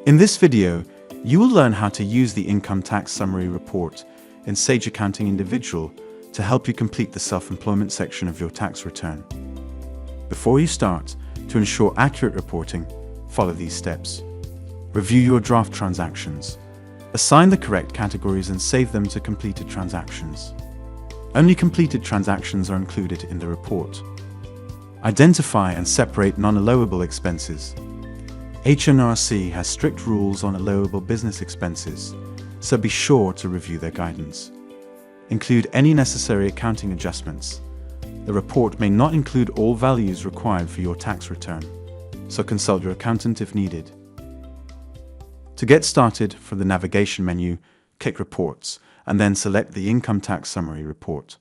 In this video, you will learn how to use the Income Tax Summary Report in Sage Accounting Individual to help you complete the self-employment section of your tax return. Before you start, to ensure accurate reporting, follow these steps. Review your draft transactions. Assign the correct categories and save them to completed transactions. Only completed transactions are included in the report. Identify and separate non-allowable expenses. HMRC has strict rules on allowable business expenses, so be sure to review their guidance. Include any necessary accounting adjustments. The report may not include all values required for your tax return, so consult your accountant if needed. To get started, from the navigation menu, click Reports and then select the Income Tax Summary Report.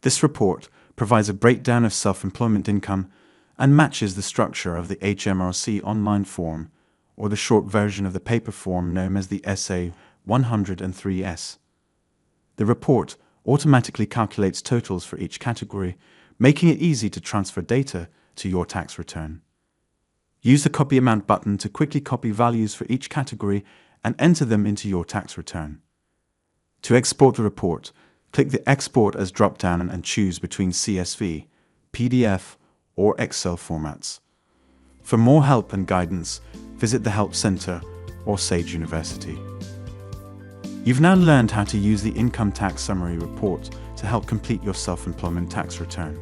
This report provides a breakdown of self-employment income and matches the structure of the HMRC online form, or the short version of the paper form known as the SA103s. The report automatically calculates totals for each category, making it easy to transfer data to your tax return. Use the Copy Amount button to quickly copy values for each category and enter them into your tax return. To export the report, click the Export As drop-down and choose between CSV, PDF, or Excel formats. For more help and guidance, visit the Help Center or Sage University. You've now learned how to use the Income Tax Summary Report to help complete your self-employment tax return.